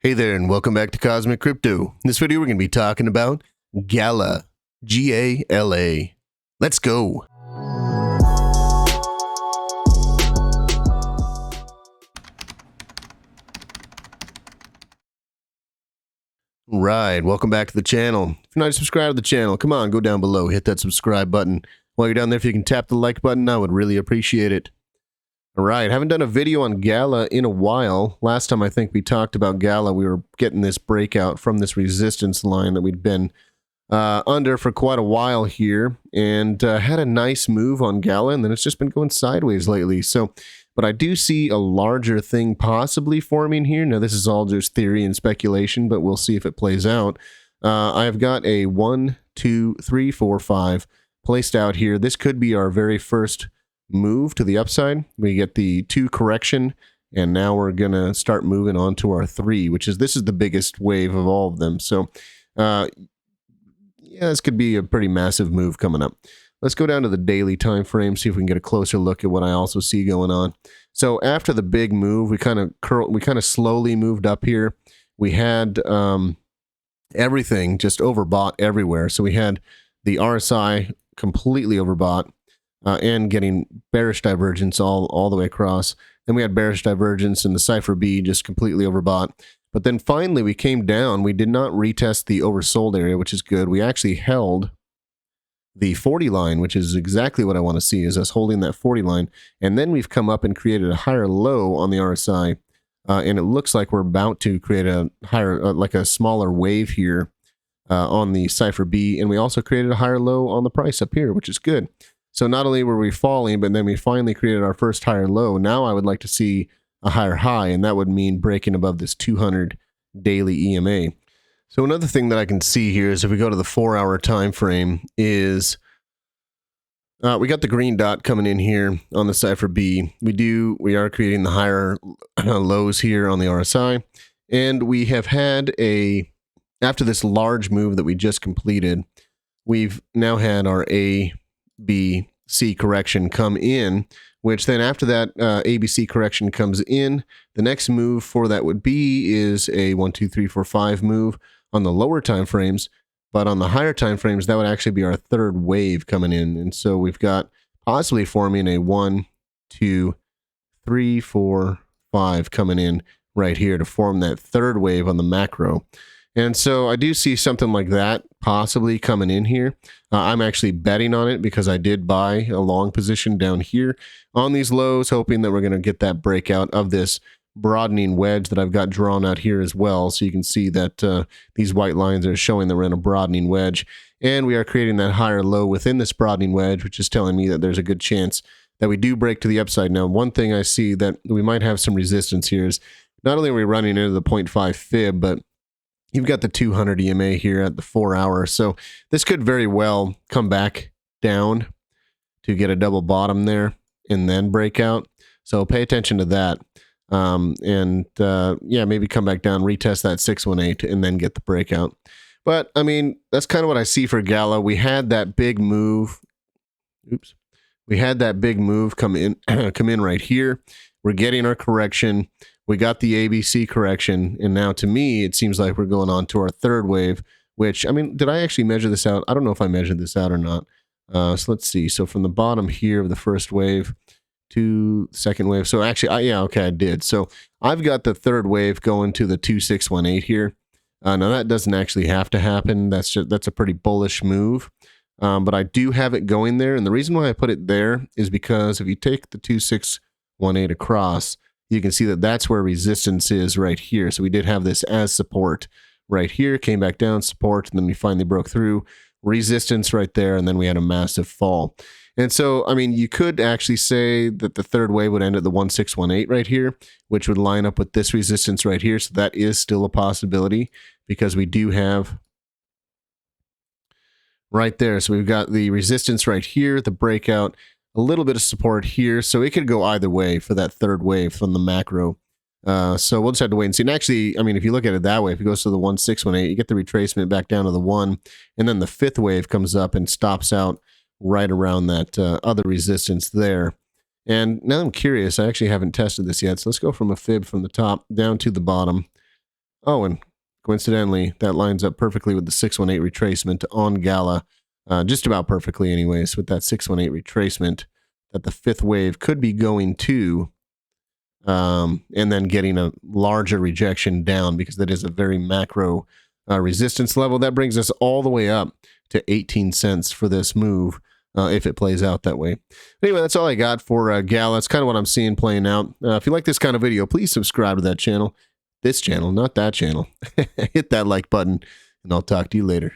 Hey there, and welcome back to Cosmic Crypto. In this video, we're going to be talking about GALA. G-A-L-A. Let's go. Right, welcome back to the channel. If you're not subscribed to the channel, come on, go down below, hit that subscribe button. While you're down there, if you can tap the like button, I would really appreciate it. Alright, haven't done a video on GALA in a while. Last time I think we talked about GALA, we were getting this breakout from this resistance line that we'd been under for quite a while here, and had a nice move on GALA, and then it's just been going sideways lately. But I do see a larger thing possibly forming here. Now, this is all just theory and speculation, but we'll see if it plays out. I've got a 1, 2, 3, 4, 5 placed out here. This could be our very first move to the upside. We get the 2 correction, and now we're gonna start moving on to our 3, this is the biggest wave of all of them. So yeah, this could be a pretty massive move coming up. Let's go down to the daily time frame, see if we can get a closer look at what I also see going on. So after the big move, we kind of slowly moved up here. We had everything just overbought everywhere. So we had the RSI completely overbought, and getting bearish divergence all the way across. Then we had bearish divergence in the Cypher B, just completely overbought. But then finally we came down. We did not retest the oversold area, which is good. We actually held the 40 line, which is exactly what I want to see, is us holding that 40 line. And then we've come up and created a higher low on the RSI. And it looks like we're about to create a higher, like a smaller wave here on the Cypher B. And we also created a higher low on the price up here, which is good. So not only were we falling, but then we finally created our first higher low. Now I would like to see a higher high, and that would mean breaking above this 200 daily EMA. So another thing that I can see here is if we go to the 4-hour time frame is we got the green dot coming in here on the Cypher B. We are creating the higher lows here on the RSI, and we have had after this large move that we just completed, we've now had our A, B, C correction come in, which then after that ABC correction comes in, the next move for that would be is a 1, 2, 3, 4, 5 move on the lower time frames, but on the higher time frames, that would actually be our third wave coming in. And so we've got possibly forming a 1, 2, 3, 4, 5 coming in right here to form that third wave on the macro. And so I do see something like that possibly coming in here. I'm actually betting on it because I did buy a long position down here on these lows, hoping that we're going to get that breakout of this broadening wedge that I've got drawn out here as well. So you can see that these white lines are showing that we're in a broadening wedge, and we are creating that higher low within this broadening wedge, which is telling me that there's a good chance that we do break to the upside. Now, one thing I see that we might have some resistance here is not only are we running into the 0.5 fib, but you've got the 200 EMA here at the 4-hour. So this could very well come back down to get a double bottom there and then break out. So pay attention to that. Yeah, maybe come back down, retest that 618, and then get the breakout. But, I mean, that's kind of what I see for GALA. We had that big move. Oops. We had that big move come in right here. We're getting our correction. We got the ABC correction, and now to me, it seems like we're going on to our third wave, which, I mean, did I actually measure this out? I don't know if I measured this out or not. So let's see. So from the bottom here of the first wave to the second wave. So actually, yeah, okay, I did. So I've got the third wave going to the 2618 here. Now that doesn't actually have to happen. That's a pretty bullish move. But I do have it going there. And the reason why I put it there is because if you take the 2618 across, you can see that that's where resistance is right here. So we did have this as support right here, came back down, support, and then we finally broke through resistance right there, and then we had a massive fall. And so, I mean, you could actually say that the third wave would end at the 1618 right here, which would line up with this resistance right here. So that is still a possibility because we do have right there. So we've got the resistance right here, the breakout, a little bit of support here. So it could go either way for that third wave from the macro. So we'll just have to wait and see. And actually, I mean, if you look at it that way, if it goes to the 1618, you get the retracement back down to the 1, and then the fifth wave comes up and stops out right around that other resistance there. And now I'm curious, I actually haven't tested this yet. So let's go from a fib from the top down to the bottom Oh, and coincidentally, that lines up perfectly with the 618 retracement on GALA, just about perfectly anyways, with that 618 retracement that the fifth wave could be going to, and then getting a larger rejection down because that is a very macro resistance level. That brings us all the way up to 18 cents for this move. If it plays out that way. Anyway, that's all I got for GALA. That's kind of what I'm seeing playing out. If you like this kind of video, please subscribe to that channel. This channel, not that channel. Hit that like button, and I'll talk to you later.